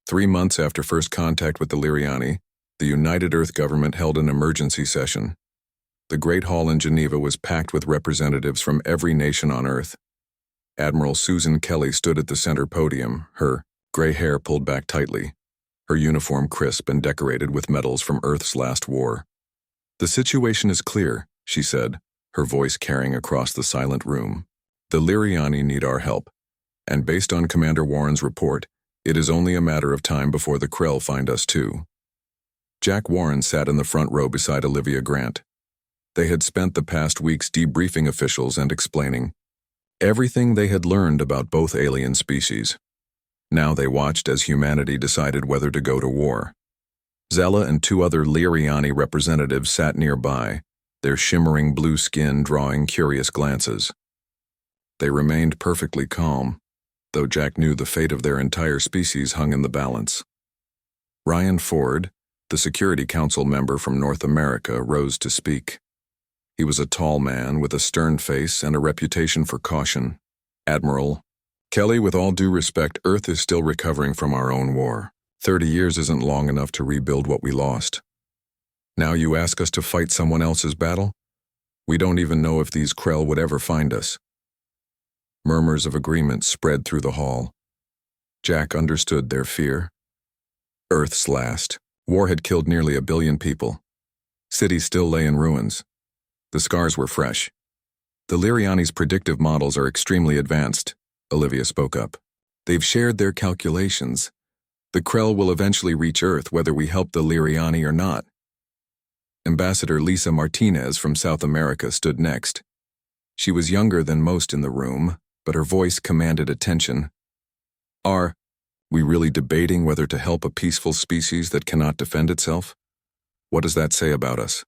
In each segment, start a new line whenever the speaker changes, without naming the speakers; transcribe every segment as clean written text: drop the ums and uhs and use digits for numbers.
3 months after first contact with the Liriani, the United Earth government held an emergency session. The Great Hall in Geneva was packed with representatives from every nation on Earth. Admiral Susan Kelly stood at the center podium, her gray hair pulled back tightly, her uniform crisp and decorated with medals from Earth's last war. "The situation is clear," she said, her voice carrying across the silent room. "The Liriani need our help, and based on Commander Warren's report, it is only a matter of time before the Krell find us too." Jack Warren sat in the front row beside Olivia Grant. They had spent the past weeks debriefing officials and explaining everything they had learned about both alien species. Now they watched as humanity decided whether to go to war. Zella and 2 other Liriani representatives sat nearby, their shimmering blue skin drawing curious glances. They remained perfectly calm, though Jack knew the fate of their entire species hung in the balance. Ryan Ford, the Security Council member from North America, rose to speak. He was a tall man with a stern face and a reputation for caution. "Admiral Kelly, with all due respect, Earth is still recovering from our own war. 30 years isn't long enough to rebuild what we lost. Now you ask us to fight someone else's battle? We don't even know if these Krell would ever find us." Murmurs of agreement spread through the hall. Jack understood their fear. Earth's last. War had killed nearly 1 billion people. Cities still lay in ruins. The scars were fresh. "The Liriani's predictive models are extremely advanced," Olivia spoke up. "They've shared their calculations. The Krell will eventually reach Earth whether we help the Liriani or not." Ambassador Lisa Martinez from South America stood next. She was younger than most in the room, but her voice commanded attention. "Are we really debating whether to help a peaceful species that cannot defend itself? What does that say about us?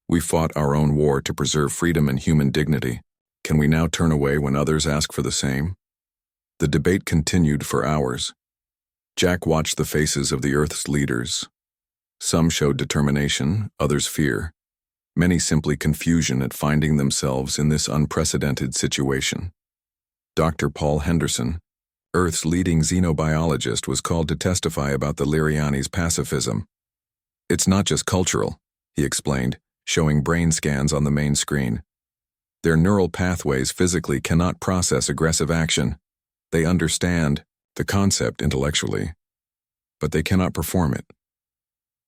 We fought our own war to preserve freedom and human dignity. Can we now turn away when others ask for the same?" The debate continued for hours. Jack watched the faces of the Earth's leaders. Some showed determination, others fear. Many simply confusion at finding themselves in this unprecedented situation. Dr. Paul Henderson, Earth's leading xenobiologist, was called to testify about the Liriani's pacifism. "It's not just cultural," he explained, showing brain scans on the main screen. "Their neural pathways physically cannot process aggressive action. They understand the concept intellectually, but they cannot perform it.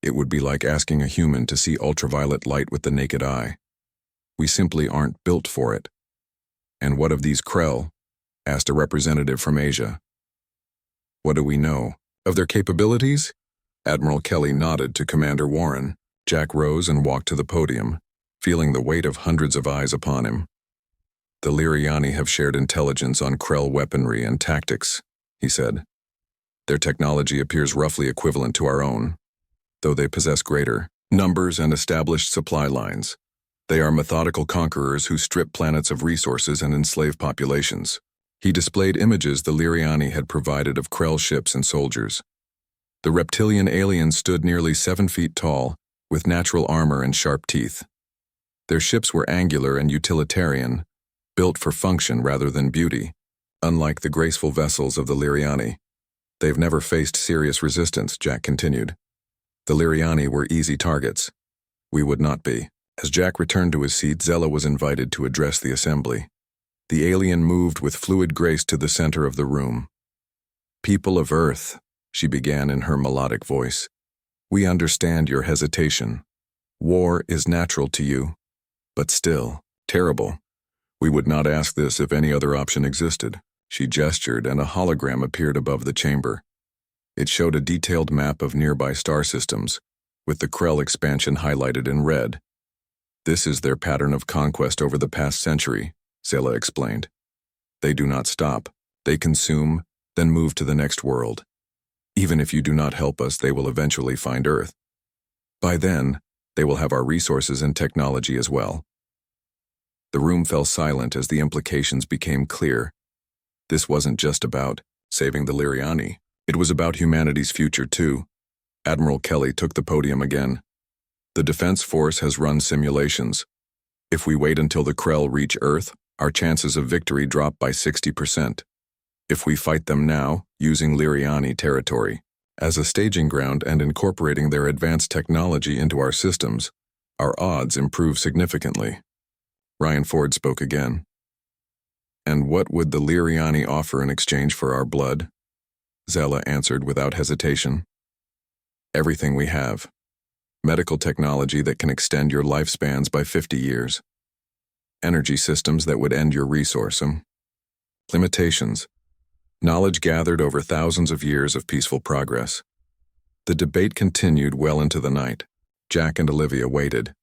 It would be like asking a human to see ultraviolet light with the naked eye. We simply aren't built for it." "And what of these Krell?" asked a representative from Asia. "What do we know? Of their capabilities?" Admiral Kelly nodded to Commander Warren. Jack rose and walked to the podium, feeling the weight of hundreds of eyes upon him. "The Liriani have shared intelligence on Krell weaponry and tactics," he said. "Their technology appears roughly equivalent to our own, though they possess greater numbers and established supply lines. They are methodical conquerors who strip planets of resources and enslave populations." He displayed images the Liriani had provided of Krell ships and soldiers. The reptilian aliens stood nearly 7 feet tall, with natural armor and sharp teeth. Their ships were angular and utilitarian, built for function rather than beauty. Unlike the graceful vessels of the Liriani, they've never faced serious resistance, Jack continued. The Liriani were easy targets. We would not be. As Jack returned to his seat, Zella was invited to address the assembly. The alien moved with fluid grace to the center of the room. "People of Earth," she began in her melodic voice, "we understand your hesitation. War is natural to you, but still terrible. We would not ask this if any other option existed." She gestured, and a hologram appeared above the chamber. It showed a detailed map of nearby star systems, with the Krell expansion highlighted in red. "This is their pattern of conquest over the past century," Zella explained. "They do not stop. They consume, then move to the next world. Even if you do not help us, they will eventually find Earth. By then, they will have our resources and technology as well." The room fell silent as the implications became clear. This wasn't just about saving the Liriani. It was about humanity's future too. Admiral Kelly took the podium again. "The Defense Force has run simulations. If we wait until the Krell reach Earth, our chances of victory drop by 60%. If we fight them now, using Liriani territory, As a staging ground and incorporating their advanced technology into our systems, our odds improve significantly. Ryan Ford spoke again. And what would the Liriani offer in exchange for our blood? Zella answered without hesitation. Everything we have. Medical technology that can extend your lifespans by 50 years. Energy systems that would end your resource. Limitations. Knowledge gathered over thousands of years of peaceful progress. The debate continued well into the night. Jack and Olivia waited,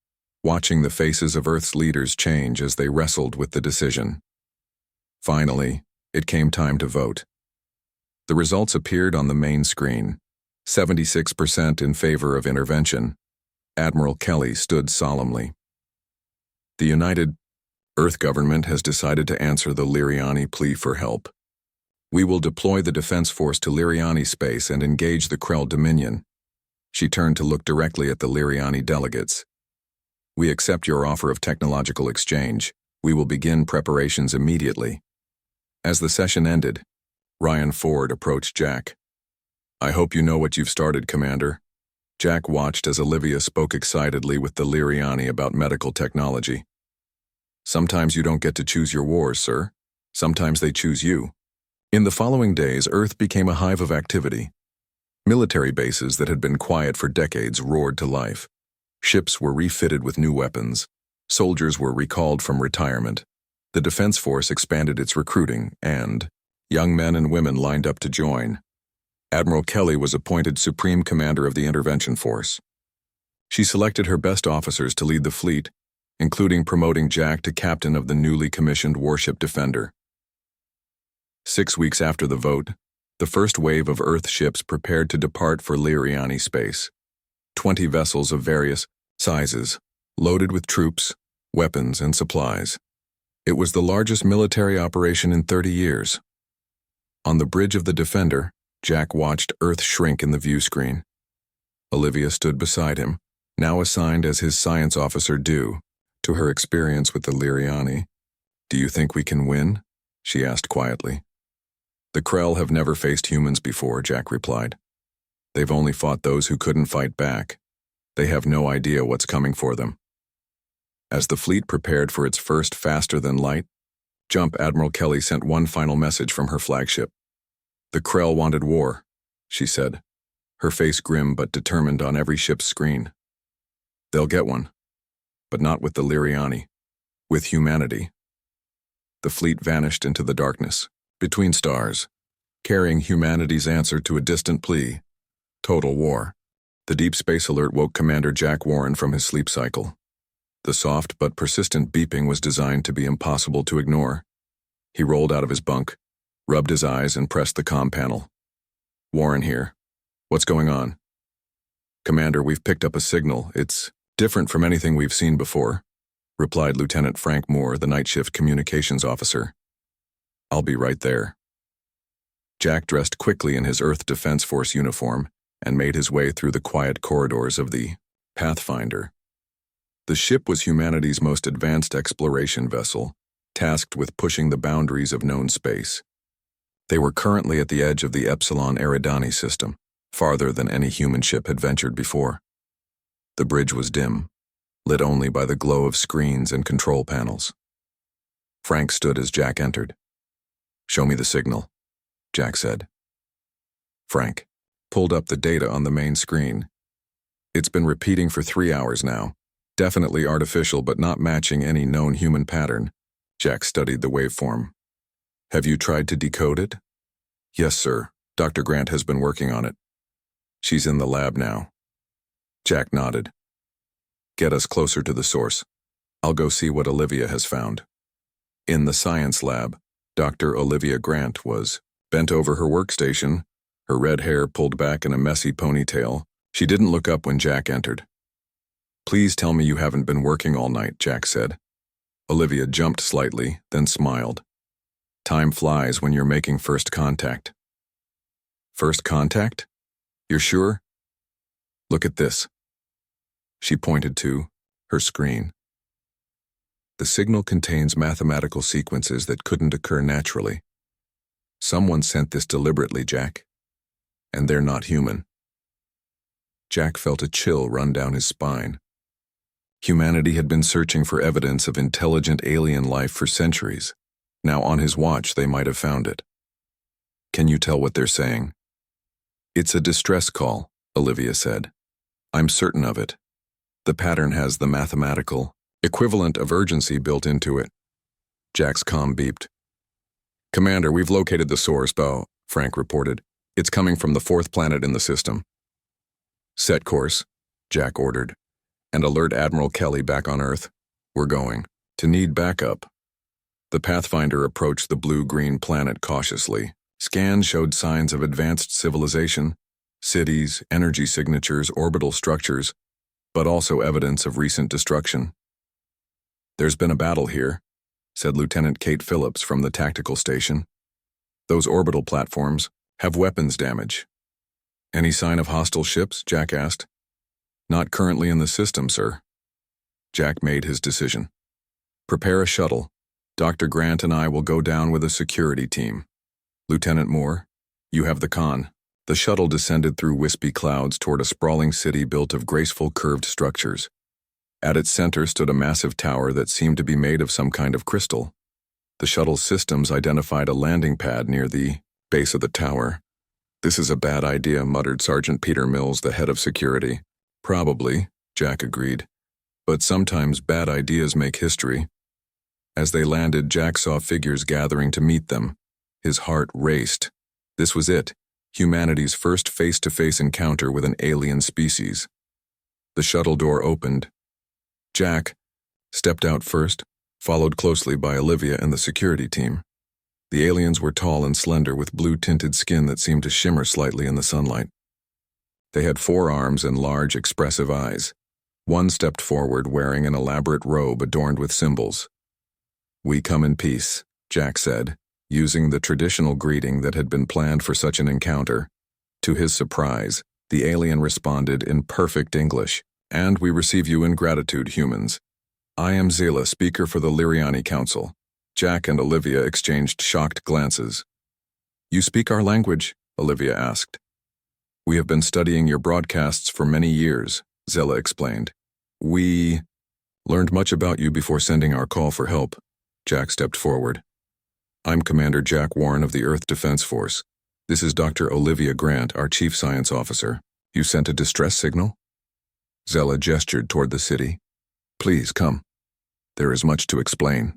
watching the faces of Earth's leaders change as they wrestled with the decision. Finally, it came time to vote. The results appeared on the main screen. 76% in favor of intervention. Admiral Kelly stood solemnly. The United Earth government has decided to answer the Liriani plea for help. We will deploy the defense force to Liriani space and engage the Krell Dominion. She turned to look directly at the Liriani delegates. We accept your offer of technological exchange. We will begin preparations immediately. As the session ended, Ryan Ford approached Jack. I hope you know what you've started, Commander. Jack watched as Olivia spoke excitedly with the Liriani about medical technology. Sometimes you don't get to choose your wars, sir. Sometimes they choose you. In the following days, Earth became a hive of activity. Military bases that had been quiet for decades roared to life. Ships were refitted with new weapons. Soldiers were recalled from retirement. The Defense Force expanded its recruiting, and young men and women lined up to join. Admiral Kelly was appointed Supreme Commander of the Intervention Force. She selected her best officers to lead the fleet, including promoting Jack to captain of the newly commissioned warship Defender. 6 weeks after the vote, the first wave of Earth ships prepared to depart for Liriani space. 20 vessels of various sizes, loaded with troops, weapons, and supplies. It was the largest military operation in 30 years. On the bridge of the Defender, Jack watched Earth shrink in the view screen. Olivia stood beside him, now assigned as his science officer due to her experience with the Liriani. Do you think we can win? She asked quietly. The Krell have never faced humans before, Jack replied. They've only fought those who couldn't fight back. They have no idea what's coming for them. As the fleet prepared for its first faster-than-light jump, Admiral Kelly sent one final message from her flagship. The Krell wanted war, she said, her face grim but determined on every ship's screen. They'll get one, but not with the Liriani, with humanity. The fleet vanished into the darkness, between stars, carrying humanity's answer to a distant plea: total war. The deep space alert woke Commander Jack Warren from his sleep cycle. The soft but persistent beeping was designed to be impossible to ignore. He rolled out of his bunk, rubbed his eyes, and pressed the comm panel. Warren here. What's going on? Commander, we've picked up a signal. It's different from anything we've seen before, replied Lieutenant Frank Moore, the night shift communications officer. I'll be right there. Jack dressed quickly in his Earth Defense Force uniform and made his way through the quiet corridors of the Pathfinder. The ship was humanity's most advanced exploration vessel, tasked with pushing the boundaries of known space. They were currently at the edge of the Epsilon Eridani system, farther than any human ship had ventured before. The bridge was dim, lit only by the glow of screens and control panels. Frank stood as Jack entered. Show me the signal, Jack said. Frank pulled up the data on the main screen. It's been repeating for 3 hours now. Definitely artificial, but not matching any known human pattern. Jack studied the waveform. Have you tried to decode it? Yes, sir. Dr. Grant has been working on it. She's in the lab now. Jack nodded. Get us closer to the source. I'll go see what Olivia has found. In the science lab, Dr. Olivia Grant was bent over her workstation, her red hair pulled back in a messy ponytail. She didn't look up when Jack entered. Please tell me you haven't been working all night, Jack said. Olivia jumped slightly, then smiled. Time flies when you're making first contact. First contact? You're sure? Look at this. She pointed to her screen. The signal contains mathematical sequences that couldn't occur naturally. Someone sent this deliberately, Jack. and they're not human. Jack felt a chill run down his spine. Humanity had been searching for evidence of intelligent alien life for centuries. Now on his watch they might have found it. Can you tell what they're saying? It's a distress call, Olivia said. I'm certain of it. The pattern has the mathematical equivalent of urgency built into it. Jack's comm beeped. Commander, we've located the source, Frank reported. It's coming from the fourth planet in the system. Set course, Jack ordered, and alert Admiral Kelly back on Earth. We're going to need backup. The Pathfinder approached the blue-green planet cautiously. Scans showed signs of advanced civilization, cities, energy signatures, orbital structures, but also evidence of recent destruction. There's been a battle here, said Lieutenant Kate Phillips from the tactical station. Those orbital platforms have weapons damage. Any sign of hostile ships? Jack asked. Not currently in the system, sir. Jack made his decision. Prepare a shuttle. Dr. Grant and I will go down with a security team. Lieutenant Moore, you have the con. The shuttle descended through wispy clouds toward a sprawling city built of graceful curved structures. At its center stood a massive tower that seemed to be made of some kind of crystal. The shuttle's systems identified a landing pad near the base of the tower. This is a bad idea, muttered Sergeant Peter Mills, the head of security. Probably, Jack agreed. But sometimes bad ideas make history. As they landed, Jack saw figures gathering to meet them. His heart raced. This was it, humanity's first face-to-face encounter with an alien species. The shuttle door opened. Jack stepped out first, followed closely by Olivia and the security team. The aliens were tall and slender with blue-tinted skin that seemed to shimmer slightly in the sunlight. They had 4 arms and large, expressive eyes. One stepped forward wearing an elaborate robe adorned with symbols. We come in peace, Jack said, using the traditional greeting that had been planned for such an encounter. To his surprise, the alien responded in perfect English. And we receive you in gratitude, humans. I am Zela, speaker for the Liriani Council. Jack and Olivia exchanged shocked glances. You speak our language? Olivia asked. We have been studying your broadcasts for many years, Zela explained. We learned much about you before sending our call for help. Jack stepped forward. I'm Commander Jack Warren of the Earth Defense Force. This is Dr. Olivia Grant, our Chief Science Officer. You sent a distress signal? Zela gestured toward the city. Please, come. There is much to explain.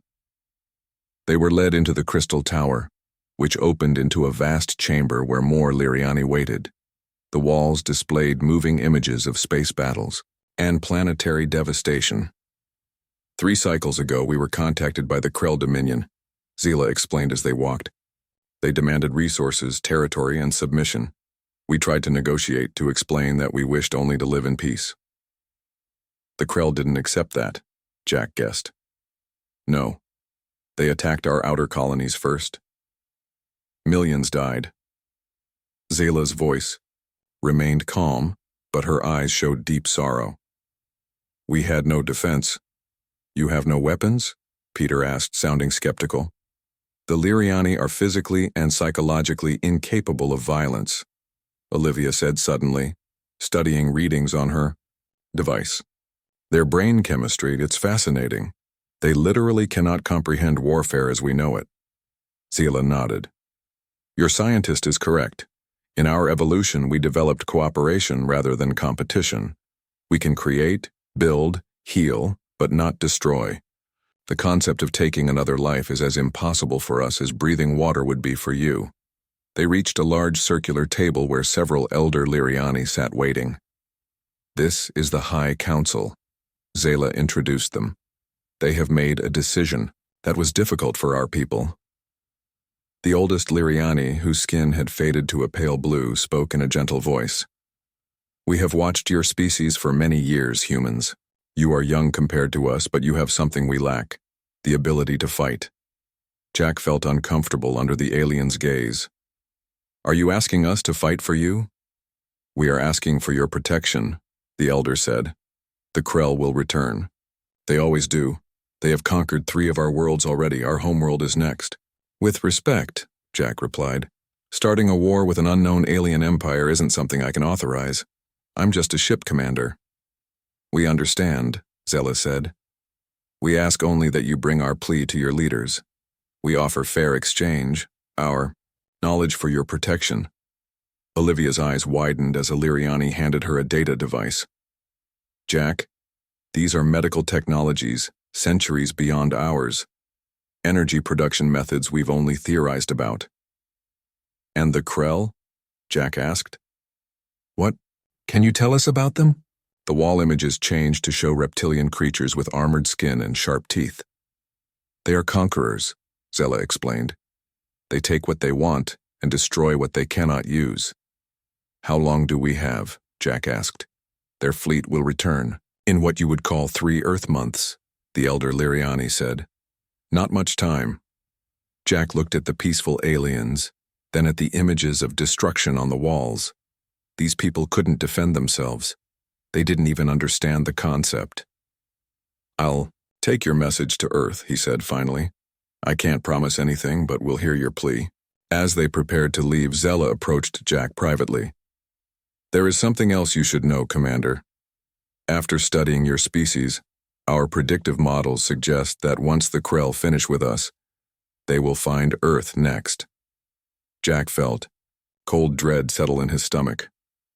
They were led into the crystal tower, which opened into a vast chamber where more Liriani waited. The walls displayed moving images of space battles and planetary devastation. 3 cycles ago, we were contacted by the Krell Dominion, Zela explained as they walked. They demanded resources, territory, and submission. We tried to negotiate to explain that we wished only to live in peace. The Krell didn't accept that, Jack guessed. No. They attacked our outer colonies first. Millions died. Zela's voice remained calm, but her eyes showed deep sorrow. We had no defense. You have no weapons? Peter asked, sounding skeptical. The Liriani are physically and psychologically incapable of violence, Olivia said suddenly, studying readings on her device. Their brain chemistry, it's fascinating. They literally cannot comprehend warfare as we know it. Zela nodded. Your scientist is correct. In our evolution, we developed cooperation rather than competition. We can create, build, heal, but not destroy. The concept of taking another life is as impossible for us as breathing water would be for you. They reached a large circular table where several elder Liriani sat waiting. This is the High Council. Zela introduced them. They have made a decision that was difficult for our people. The oldest Liriani, whose skin had faded to a pale blue, spoke in a gentle voice. We have watched your species for many years, humans. You are young compared to us, but you have something we lack, the ability to fight. Jack felt uncomfortable under the alien's gaze. Are you asking us to fight for you? We are asking for your protection, the elder said. The Krell will return. They always do. They have conquered 3 of our worlds already. Our homeworld is next. With respect, Jack replied. Starting a war with an unknown alien empire isn't something I can authorize. I'm just a ship commander. We understand, Zella said. We ask only that you bring our plea to your leaders. We offer fair exchange, our knowledge for your protection. Olivia's eyes widened as Illyriani handed her a data device. Jack, these are medical technologies, centuries beyond ours. Energy production methods we've only theorized about. And the Krell? Jack asked. What? Can you tell us about them? The wall images changed to show reptilian creatures with armored skin and sharp teeth. They are conquerors, Zella explained. They take what they want and destroy what they cannot use. How long do we have? Jack asked. Their fleet will return. In what you would call 3 Earth months, the elder Liriani said. Not much time. Jack looked at the peaceful aliens, then at the images of destruction on the walls. These people couldn't defend themselves. They didn't even understand the concept. I'll take your message to Earth, he said finally. I can't promise anything, but we'll hear your plea. As they prepared to leave, Zella approached Jack privately. There is something else you should know, Commander. After studying your species, our predictive models suggest that once the Krell finish with us, they will find Earth next. Jack felt cold dread settle in his stomach.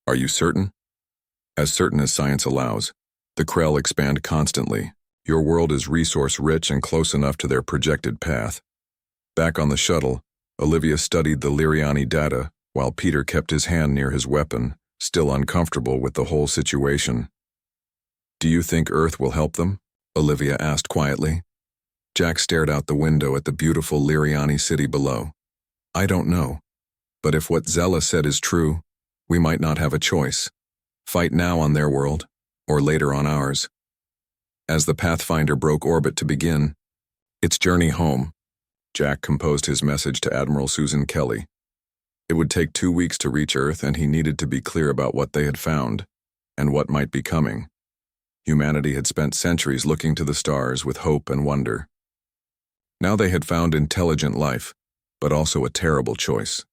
Are you certain? As certain as science allows. The Krell expand constantly. Your world is resource-rich and close enough to their projected path. Back on the shuttle, Olivia studied the Liriani data while Peter kept his hand near his weapon, still uncomfortable with the whole situation. Do you think Earth will help them? Olivia asked quietly. Jack stared out the window at the beautiful Liriani city below. I don't know. But if what Zella said is true, we might not have a choice. Fight now on their world, or later on ours. As the Pathfinder broke orbit to begin, its journey home, Jack composed his message to Admiral Susan Kelly. It would take 2 weeks to reach Earth, and he needed to be clear about what they had found, and what might be coming. Humanity had spent centuries looking to the stars with hope and wonder. Now they had found intelligent life, but also a terrible choice.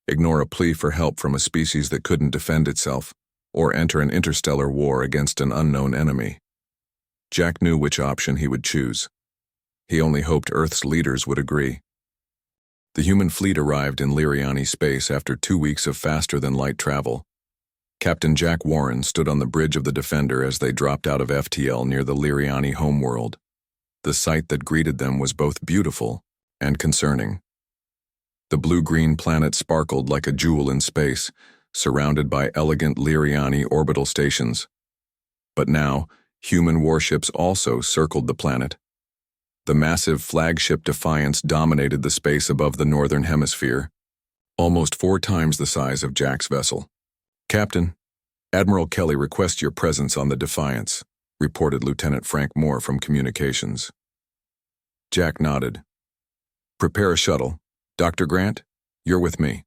Ignore a plea for help from a species that couldn't defend itself, or enter an interstellar war against an unknown enemy. Jack knew which option he would choose. He only hoped Earth's leaders would agree. The human fleet arrived in Liriani space after 2 weeks of faster-than-light travel. Captain Jack Warren stood on the bridge of the Defender as they dropped out of FTL near the Liriani homeworld. The sight that greeted them was both beautiful and concerning. The blue-green planet sparkled like a jewel in space, surrounded by elegant Liriani orbital stations. But now, human warships also circled the planet. The massive flagship Defiance dominated the space above the northern hemisphere, almost 4 times the size of Jack's vessel. Captain, Admiral Kelly requests your presence on the Defiance, reported Lieutenant Frank Moore from Communications. Jack nodded. Prepare a shuttle. Dr. Grant, you're with me.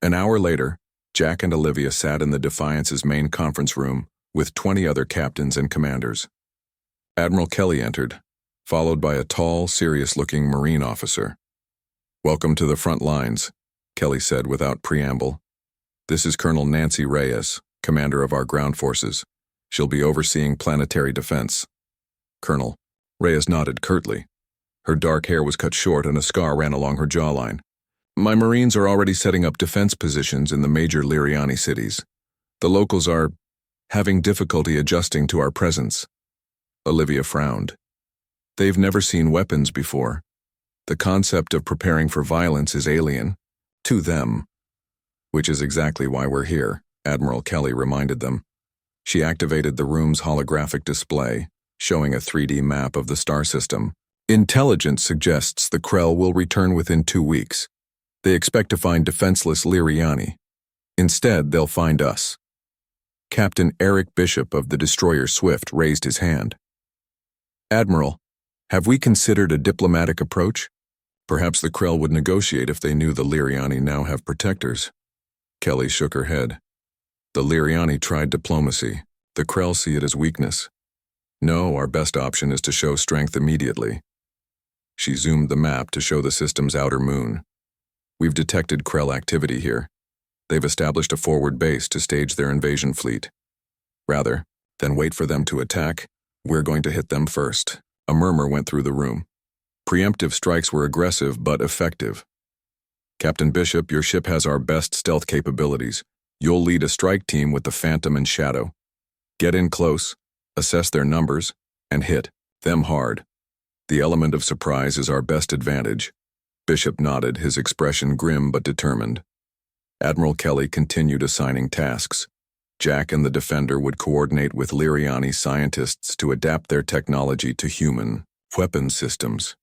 An hour later, Jack and Olivia sat in the Defiance's main conference room with 20 other captains and commanders. Admiral Kelly entered, followed by a tall, serious-looking Marine officer. Welcome to the front lines, Kelly said without preamble. This is Colonel Nancy Reyes, commander of our ground forces. She'll be overseeing planetary defense. Colonel Reyes nodded curtly. Her dark hair was cut short and a scar ran along her jawline. My Marines are already setting up defense positions in the major Liriani cities. The locals are having difficulty adjusting to our presence. Olivia frowned. They've never seen weapons before. The concept of preparing for violence is alien to them. Which is exactly why we're here, Admiral Kelly reminded them. She activated the room's holographic display, showing a 3D map of the star system. Intelligence suggests the Krell will return within 2 weeks. They expect to find defenseless Liriani. Instead, they'll find us. Captain Eric Bishop of the destroyer Swift raised his hand. Admiral, have we considered a diplomatic approach? Perhaps the Krell would negotiate if they knew the Liriani now have protectors. Kelly shook her head. The Liriani tried diplomacy. The Krell see it as weakness. No, our best option is to show strength immediately. She zoomed the map to show the system's outer moon. We've detected Krell activity here. They've established a forward base to stage their invasion fleet. Rather than wait for them to attack, we're going to hit them first. A murmur went through the room. Preemptive strikes were aggressive but effective. Captain Bishop, your ship has our best stealth capabilities. You'll lead a strike team with the Phantom and Shadow. Get in close, assess their numbers, and hit them hard. The element of surprise is our best advantage. Bishop nodded, his expression grim but determined. Admiral Kelly continued assigning tasks. Jack and the Defender would coordinate with Liriani scientists to adapt their technology to human weapon systems.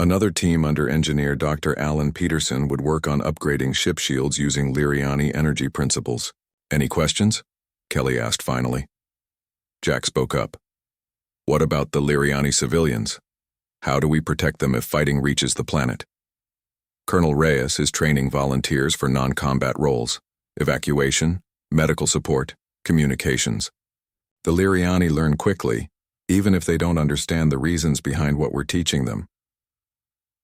Another team under engineer Dr. Alan Peterson would work on upgrading ship shields using Liriani energy principles. Any questions? Kelly asked finally. Jack spoke up. What about the Liriani civilians? How do we protect them if fighting reaches the planet? Colonel Reyes is training volunteers for non-combat roles: evacuation, medical support, communications. The Liriani learn quickly, even if they don't understand the reasons behind what we're teaching them.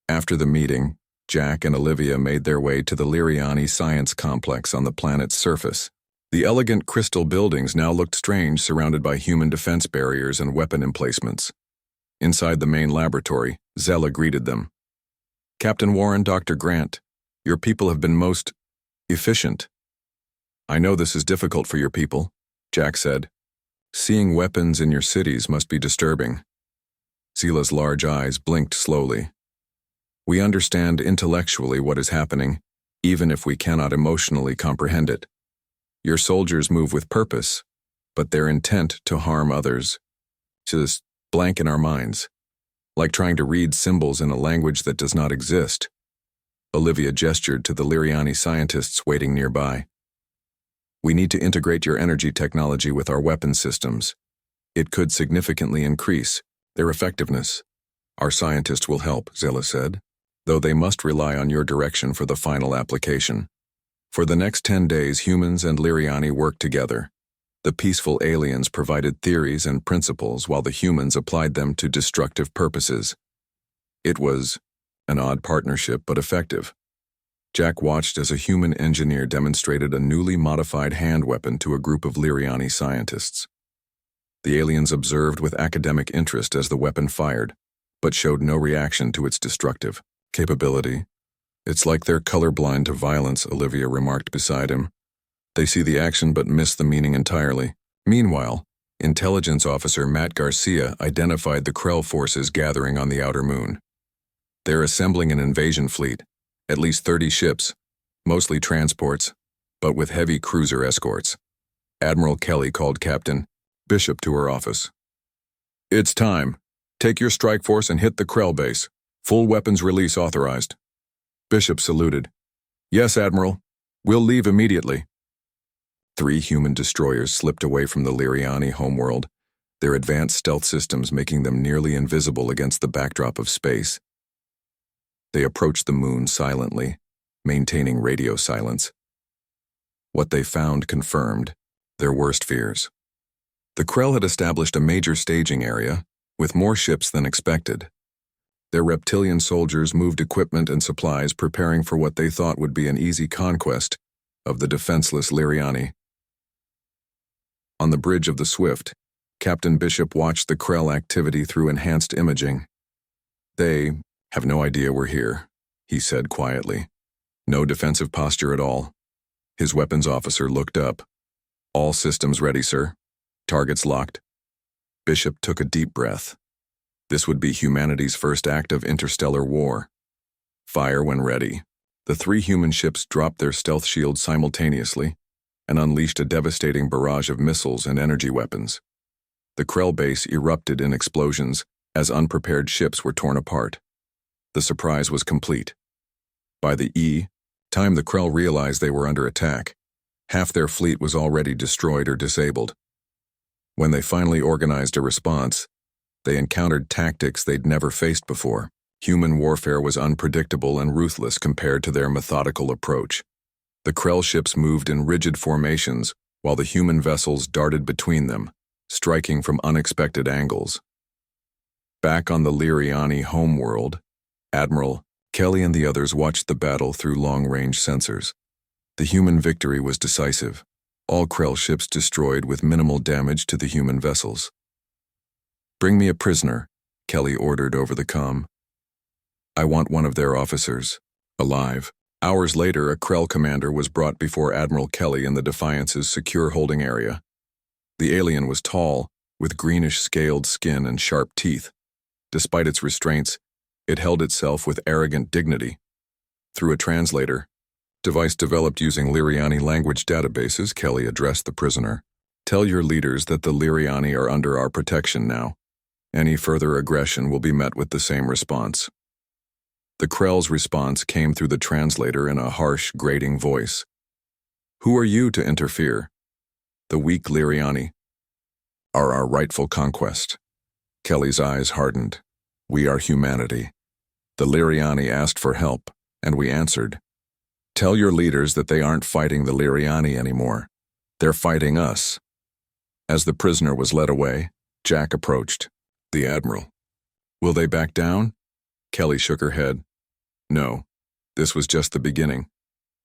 After the meeting, Jack and Olivia made their way to the Liriani science complex on the planet's surface. The elegant crystal buildings now looked strange, surrounded by human defense barriers and weapon emplacements. Inside the main laboratory, Zella greeted them. Captain Warren, Dr. Grant, your people have been most efficient. I know this is difficult for your people, Jack said. Seeing weapons in your cities must be disturbing. Zella's large eyes blinked slowly. We understand intellectually what is happening, even if we cannot emotionally comprehend it. Your soldiers move with purpose, but their intent to harm others just blank in our minds, like trying to read symbols in a language that does not exist. Olivia gestured to the Liriani scientists waiting nearby. We need to integrate your energy technology with our weapon systems. It could significantly increase their effectiveness. Our scientists will help, Zella said, though they must rely on your direction for the final application. For the next 10 days, humans and Liriani worked together. The peaceful aliens provided theories and principles while the humans applied them to destructive purposes. It was an odd partnership, but effective. Jack watched as a human engineer demonstrated a newly modified hand weapon to a group of Liriani scientists. The aliens observed with academic interest as the weapon fired, but showed no reaction to its destructive capability. It's like they're colorblind to violence, Olivia remarked beside him. They see the action but miss the meaning entirely. Meanwhile, Intelligence Officer Matt Garcia identified the Krell forces gathering on the outer moon. They're assembling an invasion fleet, at least 30 ships, mostly transports, but with heavy cruiser escorts. Admiral Kelly called Captain Bishop to her office. It's time. Take your strike force and hit the Krell base. Full weapons release authorized. Bishop saluted. Yes, Admiral. We'll leave immediately. 3 human destroyers slipped away from the Liriani homeworld, their advanced stealth systems making them nearly invisible against the backdrop of space. They approached the moon silently, maintaining radio silence. What they found confirmed their worst fears. The Krell had established a major staging area, with more ships than expected. Their reptilian soldiers moved equipment and supplies, preparing for what they thought would be an easy conquest of the defenseless Liriani. On the bridge of the Swift, Captain Bishop watched the Krell activity through enhanced imaging. They have no idea we're here, he said quietly. No defensive posture at all. His weapons officer looked up. All systems ready, sir. Targets locked. Bishop took a deep breath. This would be humanity's first act of interstellar war. Fire when ready. The 3 human ships dropped their stealth shields simultaneously and unleashed a devastating barrage of missiles and energy weapons. The Krell base erupted in explosions as unprepared ships were torn apart. The surprise was complete. By the time the Krell realized they were under attack, half their fleet was already destroyed or disabled. When they finally organized a response, they encountered tactics they'd never faced before. Human warfare was unpredictable and ruthless compared to their methodical approach. The Krell ships moved in rigid formations, while the human vessels darted between them, striking from unexpected angles. Back on the Liriani homeworld, Admiral Kelly and the others watched the battle through long-range sensors. The human victory was decisive. All Krell ships destroyed with minimal damage to the human vessels. "Bring me a prisoner," Kelly ordered over the comm. "I want one of their officers, alive." Hours later, a Krell commander was brought before Admiral Kelly in the Defiance's secure holding area. The alien was tall, with greenish scaled skin and sharp teeth. Despite its restraints, it held itself with arrogant dignity. Through a translator, device developed using Liriani language databases, Kelly addressed the prisoner. "Tell your leaders that the Liriani are under our protection now. Any further aggression will be met with the same response." The Krell's response came through the translator in a harsh, grating voice. "Who are you to interfere? The weak Liriani are our rightful conquest." Kelly's eyes hardened. "We are humanity. The Liriani asked for help, and we answered. Tell your leaders that they aren't fighting the Liriani anymore. They're fighting us." As the prisoner was led away, Jack approached. "The Admiral. Will they back down?" Kelly shook her head. "No. This was just the beginning.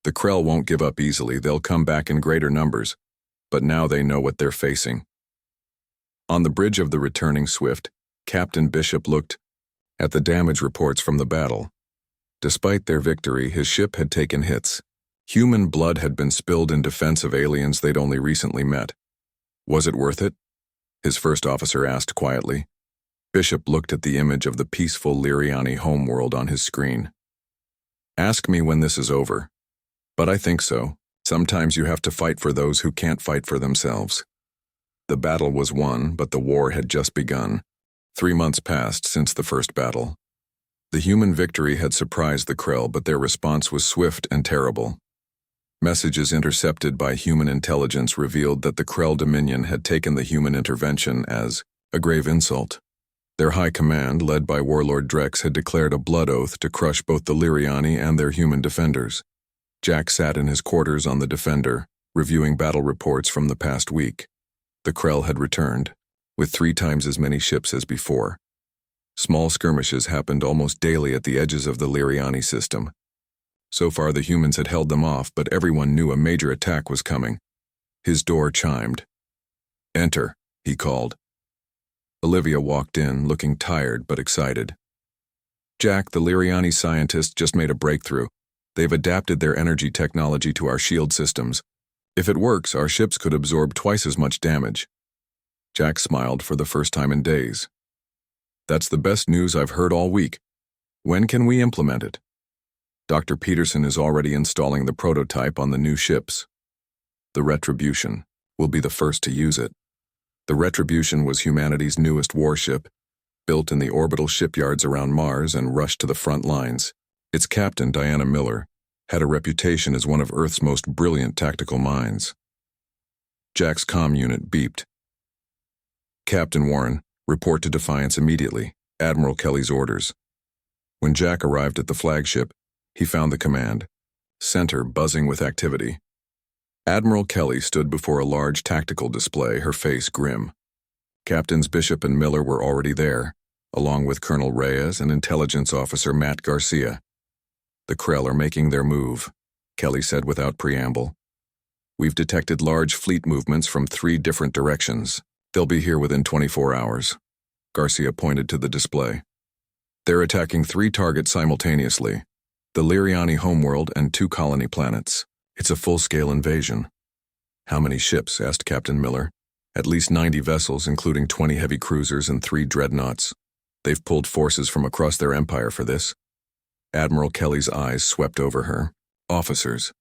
The Krell won't give up easily. They'll come back in greater numbers, but now they know what they're facing." On the bridge of the returning Swift, Captain Bishop looked at the damage reports from the battle. Despite their victory, his ship had taken hits. Human blood had been spilled in defense of aliens they'd only recently met. Was it worth it? His first officer asked quietly. Bishop looked at the image of the peaceful Liriani homeworld on his screen. "Ask me when this is over. But I think so. Sometimes you have to fight for those who can't fight for themselves." The battle was won, but the war had just begun. 3 months passed since the first battle. The human victory had surprised the Krell, but their response was swift and terrible. Messages intercepted by human intelligence revealed that the Krell Dominion had taken the human intervention as a grave insult. Their high command, led by Warlord Drex, had declared a blood oath to crush both the Liriani and their human defenders. Jack sat in his quarters on the Defender, reviewing battle reports from the past week. The Krell had returned, with 3 times as many ships as before. Small skirmishes happened almost daily at the edges of the Liriani system. So far the humans had held them off, but everyone knew a major attack was coming. His door chimed. "Enter," he called. Olivia walked in, looking tired but excited. "Jack, the Liriani scientists just made a breakthrough. They've adapted their energy technology to our shield systems. If it works, our ships could absorb twice as much damage." Jack smiled for the first time in days. "That's the best news I've heard all week. When can we implement it?" "Dr. Peterson is already installing the prototype on the new ships. The Retribution will be the first to use it." The Retribution was humanity's newest warship, built in the orbital shipyards around Mars and rushed to the front lines. Its captain, Diana Miller, had a reputation as one of Earth's most brilliant tactical minds. Jack's comm unit beeped. "Captain Warren, report to Defiance immediately. Admiral Kelly's orders." When Jack arrived at the flagship, he found the command center buzzing with activity. Admiral Kelly stood before a large tactical display, her face grim. Captains Bishop and Miller were already there, along with Colonel Reyes and Intelligence Officer Matt Garcia. "The Krell are making their move," Kelly said without preamble. "We've detected large fleet movements from 3 different directions. They'll be here within 24 hours. Garcia pointed to the display. "They're attacking 3 targets simultaneously, the Liriani homeworld and 2 colony planets. It's a full-scale invasion." "How many ships?" asked Captain Miller. "At least 90 vessels, including 20 heavy cruisers and 3 dreadnoughts. They've pulled forces from across their empire for this." Admiral Kelly's eyes swept over her. "Officers,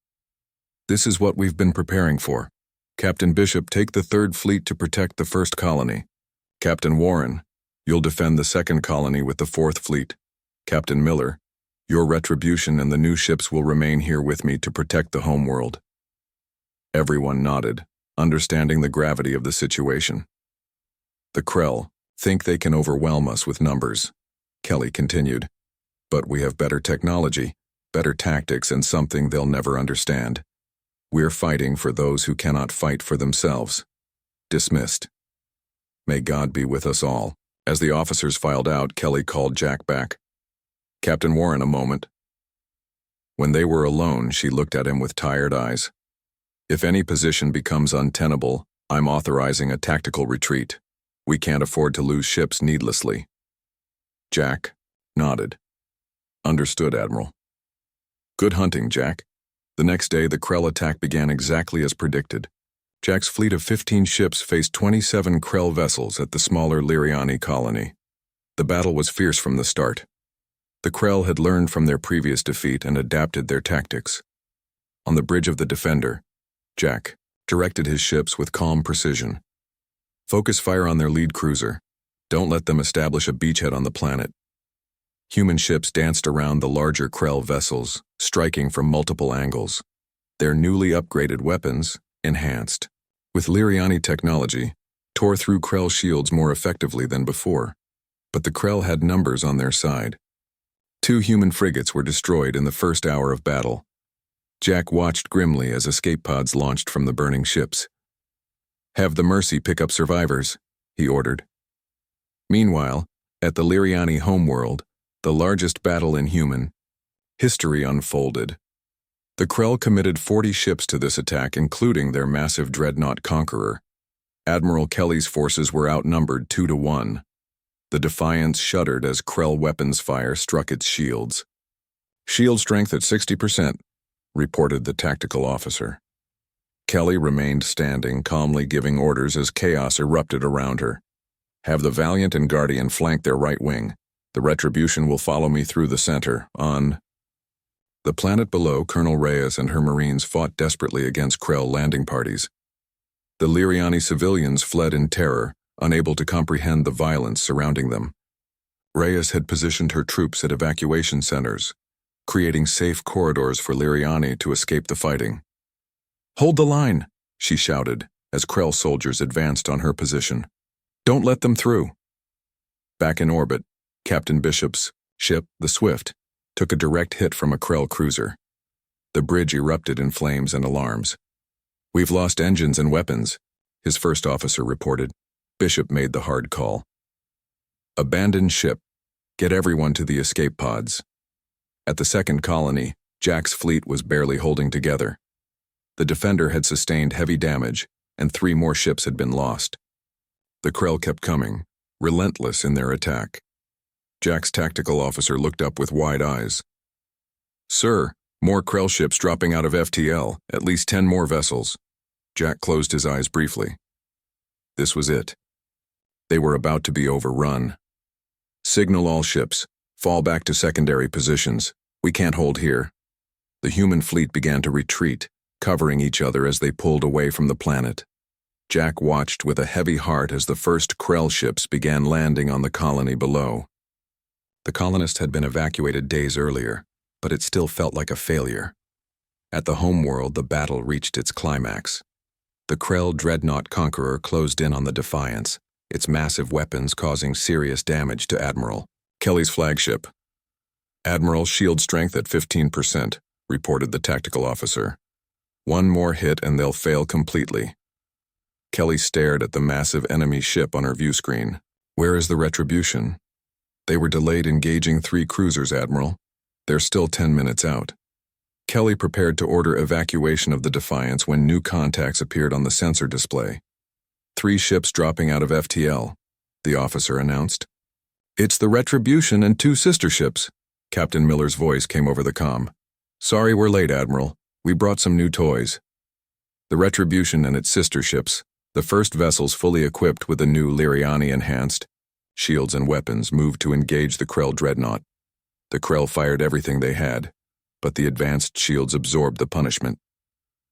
this is what we've been preparing for. Captain Bishop, take the 3rd Fleet to protect the 1st colony. Captain Warren, you'll defend the 2nd colony with the 4th Fleet. Captain Miller, your Retribution and the new ships will remain here with me to protect the homeworld." Everyone nodded, understanding the gravity of the situation. "The Krell think they can overwhelm us with numbers," Kelly continued. "But we have better technology, better tactics, and something they'll never understand. We're fighting for those who cannot fight for themselves." Dismissed. "May God be with us all." As the officers filed out, Kelly called Jack back. "Captain Warren, a moment." When they were alone, she looked at him with tired eyes. If any position becomes untenable, I'm authorizing a tactical retreat. We can't afford to lose ships needlessly. Jack nodded. Understood, Admiral. Good hunting, Jack. The next day, the Krell attack began exactly as predicted. Jack's fleet of 15 ships faced 27 Krell vessels at the smaller Liriani colony. The battle was fierce from the start. The Krell had learned from their previous defeat and adapted their tactics. On the bridge of the Defender, Jack directed his ships with calm precision. Focus fire on their lead cruiser. Don't let them establish a beachhead on the planet. Human ships danced around the larger Krell vessels, striking from multiple angles. Their newly upgraded weapons, enhanced with Liriani technology, tore through Krell shields more effectively than before. But the Krell had numbers on their side. 2 human frigates were destroyed in the first hour of battle. Jack watched grimly as escape pods launched from the burning ships. Have the Mercy pick up survivors, he ordered. Meanwhile, at the Liriani homeworld, the largest battle in human history unfolded. The Krell committed 40 ships to this attack, including their massive dreadnought Conqueror. Admiral Kelly's forces were outnumbered 2-1. The Defiance shuddered as Krell weapons fire struck its shields. Shield strength at 60%, reported the tactical officer. Kelly remained standing, calmly giving orders as chaos erupted around her. Have the Valiant and Guardian flank their right wing. The Retribution will follow me through the center, on... The planet below, Colonel Reyes and her Marines fought desperately against Krell landing parties. The Liriani civilians fled in terror, unable to comprehend the violence surrounding them. Reyes had positioned her troops at evacuation centers, creating safe corridors for Liriani to escape the fighting. Hold the line, she shouted as Krell soldiers advanced on her position. Don't let them through. Back in orbit, Captain Bishop's ship, the Swift, took a direct hit from a Krell cruiser. The bridge erupted in flames and alarms. We've lost engines and weapons, his first officer reported. Bishop made the hard call. Abandon ship. Get everyone to the escape pods. At the second colony, Jack's fleet was barely holding together. The Defender had sustained heavy damage, and 3 more ships had been lost. The Krell kept coming, relentless in their attack. Jack's tactical officer looked up with wide eyes. Sir, more Krell ships dropping out of FTL, at least 10 more vessels. Jack closed his eyes briefly. This was it. They were about to be overrun. Signal all ships. Fall back to secondary positions. We can't hold here. The human fleet began to retreat, covering each other as they pulled away from the planet. Jack watched with a heavy heart as the first Krell ships began landing on the colony below. The colonists had been evacuated days earlier, but it still felt like a failure. At the homeworld, the battle reached its climax. The Krell dreadnought Conqueror closed in on the Defiance, its massive weapons causing serious damage to Admiral Kelly's flagship. Admiral shield strength at 15%, reported the tactical officer. 1 more hit and they'll fail completely. Kelly stared at the massive enemy ship on her view screen. Where is the Retribution? They were delayed engaging 3 cruisers, Admiral. They're still 10 minutes out. Kelly prepared to order evacuation of the Defiance when new contacts appeared on the sensor display. 3 ships dropping out of FTL, the officer announced. It's the Retribution and 2 sister ships. Captain Miller's voice came over the comm. Sorry we're late, Admiral. We brought some new toys. The Retribution and its sister ships, the first vessels fully equipped with the new Liriani enhanced shields and weapons, moved to engage the Krell dreadnought. The Krell fired everything they had, but the advanced shields absorbed the punishment.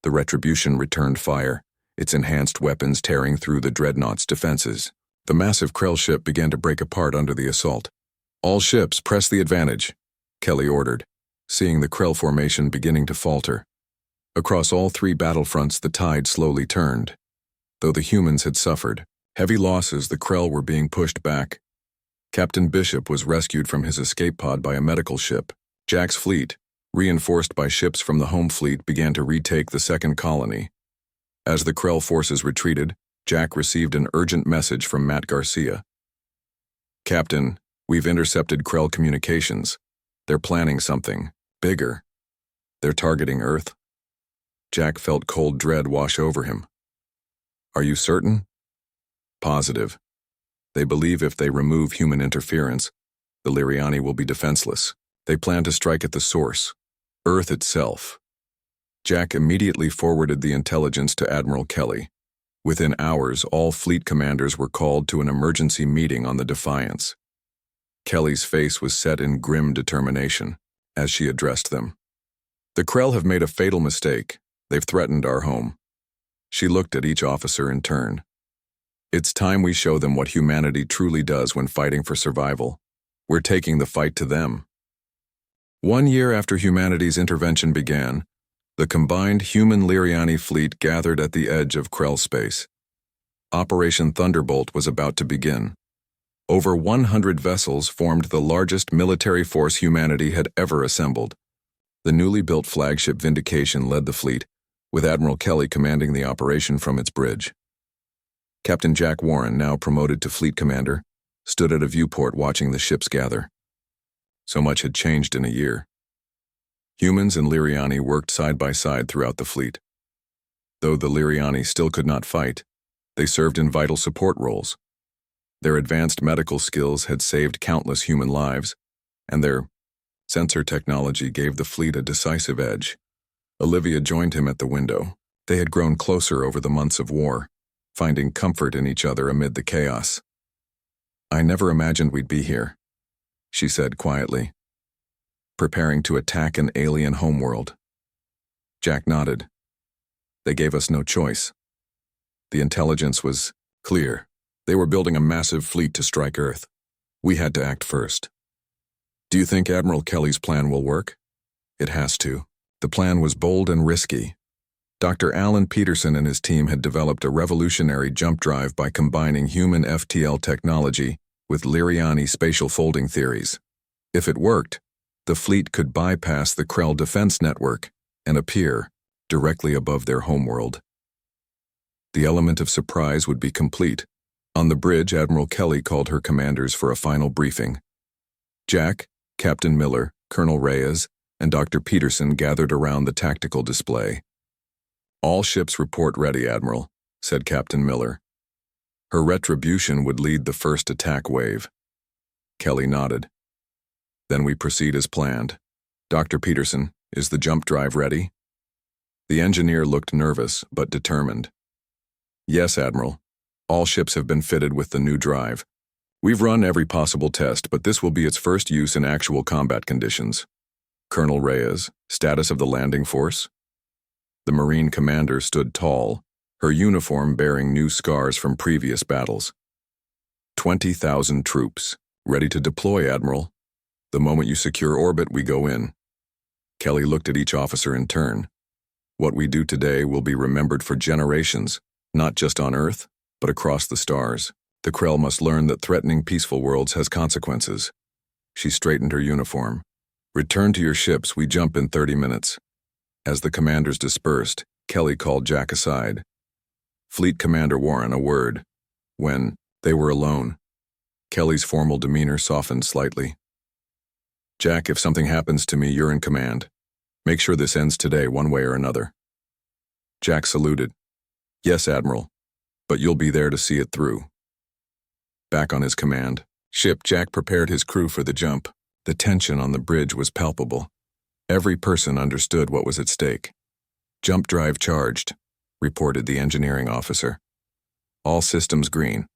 The Retribution returned fire, its enhanced weapons tearing through the dreadnought's defenses. The massive Krell ship began to break apart under the assault. All ships, press the advantage, Kelly ordered, seeing the Krell formation beginning to falter. Across all 3 battlefronts, the tide slowly turned. Though the humans had suffered heavy losses, the Krell were being pushed back. Captain Bishop was rescued from his escape pod by a medical ship. Jack's fleet, reinforced by ships from the home fleet, began to retake the second colony. As the Krell forces retreated, Jack received an urgent message from Matt Garcia. Captain, we've intercepted Krell communications. They're planning something bigger. They're targeting Earth? Jack felt cold dread wash over him. Are you certain? Positive. They believe if they remove human interference, the Liriani will be defenseless. They plan to strike at the source, Earth itself. Jack immediately forwarded the intelligence to Admiral Kelly. Within hours, all fleet commanders were called to an emergency meeting on the Defiance. Kelly's face was set in grim determination as she addressed them. The Krell have made a fatal mistake. They've threatened our home. She looked at each officer in turn. It's time we show them what humanity truly does when fighting for survival. We're taking the fight to them. 1 year after humanity's intervention began, the combined human Liriani fleet gathered at the edge of Krell space. Operation Thunderbolt was about to begin. Over 100 vessels formed the largest military force humanity had ever assembled. The newly built flagship Vindication led the fleet, with Admiral Kelly commanding the operation from its bridge. Captain Jack Warren, now promoted to fleet commander, stood at a viewport watching the ships gather. So much had changed in a year. Humans and Liriani worked side by side throughout the fleet. Though the Liriani still could not fight, they served in vital support roles. Their advanced medical skills had saved countless human lives, and their sensor technology gave the fleet a decisive edge. Olivia joined him at the window. They had grown closer over the months of war, finding comfort in each other amid the chaos. I never imagined we'd be here, she said quietly, preparing to attack an alien homeworld. Jack nodded. They gave us no choice. The intelligence was clear. They were building a massive fleet to strike Earth. We had to act first. Do you think Admiral Kelly's plan will work? It has to. The plan was bold and risky. Dr. Alan Peterson and his team had developed a revolutionary jump drive by combining human FTL technology with Liriani spatial folding theories. If it worked, the fleet could bypass the Krell defense network and appear directly above their homeworld. The element of surprise would be complete. On the bridge, Admiral Kelly called her commanders for a final briefing. Jack, Captain Miller, Colonel Reyes, and Dr. Peterson gathered around the tactical display. All ships report ready, Admiral, said Captain Miller. Her retribution would lead the first attack wave. Kelly nodded. Then we proceed as planned. Dr. Peterson, is the jump drive ready? The engineer looked nervous but determined. Yes, Admiral. All ships have been fitted with the new drive. We've run every possible test, but this will be its first use in actual combat conditions. Colonel Reyes, status of the landing force? The Marine commander stood tall, her uniform bearing new scars from previous battles. 20,000 troops, ready to deploy, Admiral. The moment you secure orbit, we go in. Kelly looked at each officer in turn. What we do today will be remembered for generations, not just on Earth, but across the stars. The Krell must learn that threatening peaceful worlds has consequences. She straightened her uniform. Return to your ships, we jump in 30 minutes. As the commanders dispersed, Kelly called Jack aside. Fleet Commander Warren, a word. When they were alone, Kelly's formal demeanor softened slightly. Jack, if something happens to me, you're in command. Make sure this ends today, one way or another. Jack saluted. Yes, Admiral, but you'll be there to see it through. Back on his command ship, Jack prepared his crew for the jump. The tension on the bridge was palpable. Every person understood what was at stake. Jump drive charged, reported the engineering officer. All systems green.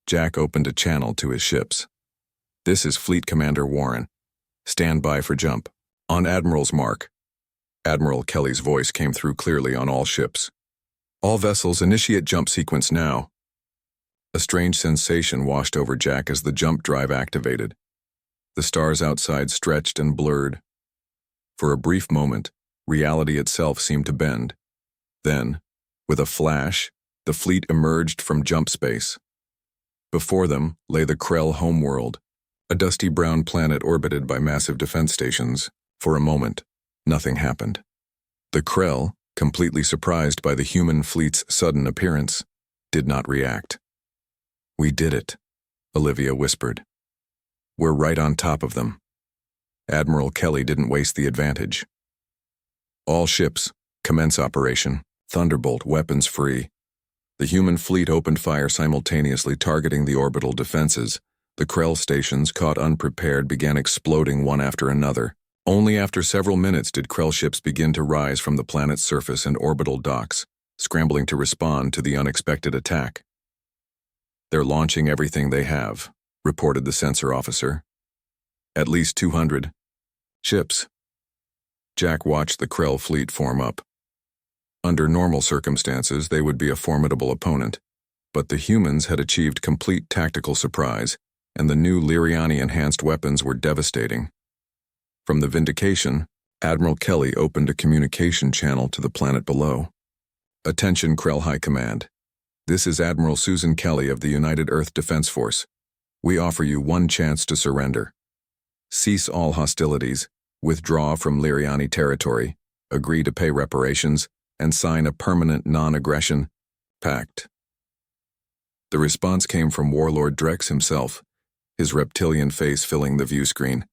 Jack opened a channel to his ships. This is Fleet Commander Warren. Stand by for jump. On Admiral's mark. Admiral Kelly's voice came through clearly on all ships. All vessels initiate jump sequence now. A strange sensation washed over Jack as the jump drive activated. The stars outside stretched and blurred. For a brief moment, reality itself seemed to bend. Then, with a flash, the fleet emerged from jump space. Before them lay the Krell homeworld, a dusty brown planet orbited by massive defense stations. For a moment, nothing happened. The Krell, completely surprised by the human fleet's sudden appearance, did not react. We did it, Olivia whispered. We're right on top of them. Admiral Kelly didn't waste the advantage. All ships, commence operation. Thunderbolt, weapons free. The human fleet opened fire simultaneously, targeting the orbital defenses. The Krell stations, caught unprepared, began exploding one after another. Only after several minutes did Krell ships begin to rise from the planet's surface and orbital docks, scrambling to respond to the unexpected attack. "They're launching everything they have," reported the sensor officer. "At least 200 ships." Jack watched the Krell fleet form up. Under normal circumstances, they would be a formidable opponent, but the humans had achieved complete tactical surprise, and the new Liriani-enhanced weapons were devastating. From the Vindication, Admiral Kelly opened a communication channel to the planet below. "Attention, Krell High Command. This is Admiral Susan Kelly of the United Earth Defense Force. We offer you one chance to surrender. Cease all hostilities, withdraw from Liriani territory, agree to pay reparations, and sign a permanent non-aggression pact." The response came from Warlord Drex himself, his reptilian face filling the view screen.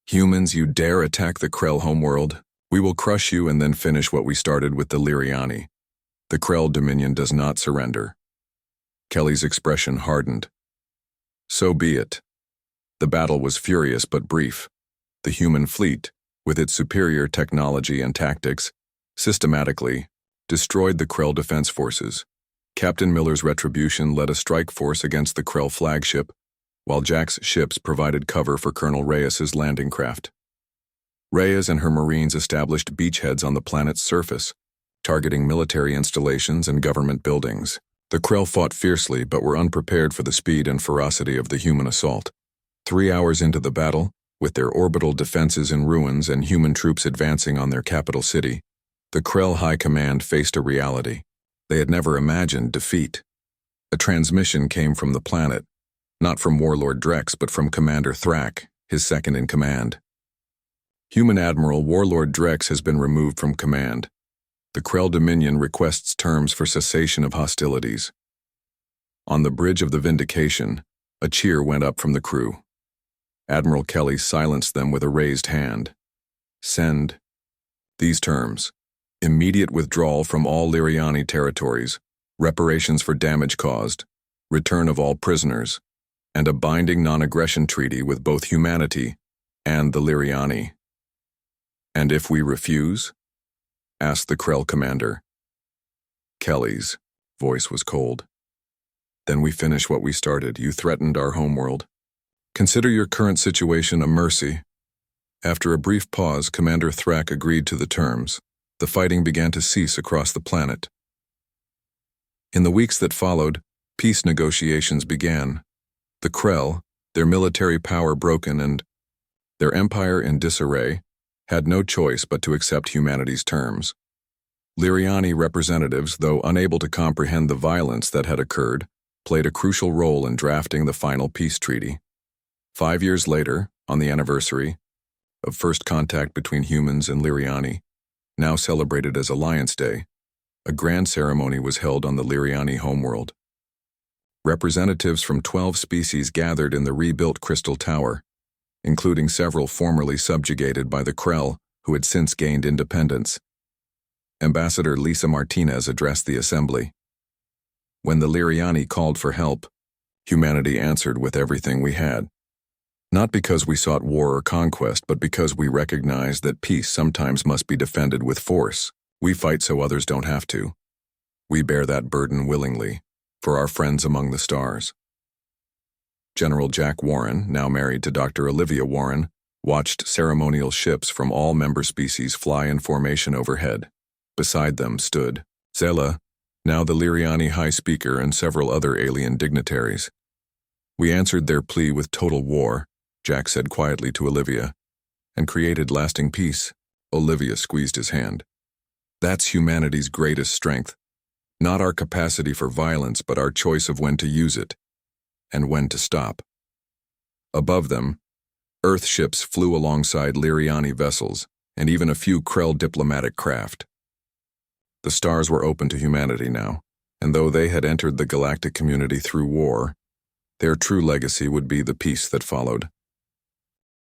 "Humans, you dare attack the Krell homeworld? We will crush you and then finish what we started with the Liriani. The Krell Dominion does not surrender." Kelly's expression hardened. So be it. The battle was furious but brief. The human fleet, with its superior technology and tactics, systematically destroyed the Krell defense forces. Captain Miller's retribution led a strike force against the Krell flagship, while Jack's ships provided cover for Colonel Reyes's landing craft. Reyes and her Marines established beachheads on the planet's surface, targeting military installations and government buildings. The Krell fought fiercely but were unprepared for the speed and ferocity of the human assault. 3 hours into the battle, with their orbital defenses in ruins and human troops advancing on their capital city, the Krell High Command faced a reality. They had never imagined defeat. A transmission came from the planet, not from Warlord Drex but from Commander Thrak, his second-in-command. "Human Admiral Warlord Drex has been removed from command. The Krell Dominion requests terms for cessation of hostilities." On the bridge of the Vindication, a cheer went up from the crew. Admiral Kelly silenced them with a raised hand. "Send these terms: immediate withdrawal from all Liriani territories, reparations for damage caused, return of all prisoners, and a binding non-aggression treaty with both humanity and the Liriani." "And if we refuse?" asked the Krell commander. Kelly's voice was cold. "Then we finish what we started. You threatened our homeworld. Consider your current situation a mercy." After a brief pause, Commander Thrak agreed to the terms. The fighting began to cease across the planet. In the weeks that followed, peace negotiations began. The Krell, their military power broken and their empire in disarray, had no choice but to accept humanity's terms. Liriani representatives, though unable to comprehend the violence that had occurred, played a crucial role in drafting the final peace treaty. 5 years later, on the anniversary of first contact between humans and Liriani, now celebrated as Alliance Day, a grand ceremony was held on the Liriani homeworld. Representatives from 12 species gathered in the rebuilt Crystal Tower, including several formerly subjugated by the Krell who had since gained independence. Ambassador Lisa Martinez addressed the assembly. "When the Liriani called for help, humanity answered with everything we had. Not because we sought war or conquest, but because we recognized that peace sometimes must be defended with force. We fight so others don't have to. We bear that burden willingly, for our friends among the stars." General Jack Warren, now married to Dr. Olivia Warren, watched ceremonial ships from all member species fly in formation overhead. Beside them stood Zela, now the Liriani High Speaker, and several other alien dignitaries. "We answered their plea with total war," Jack said quietly to Olivia, "and created lasting peace." Olivia squeezed his hand. "That's humanity's greatest strength. Not our capacity for violence, but our choice of when to use it and when to stop." Above them, Earth ships flew alongside Liriani vessels and even a few Krell diplomatic craft. The stars were open to humanity now, and though they had entered the galactic community through war, their true legacy would be the peace that followed.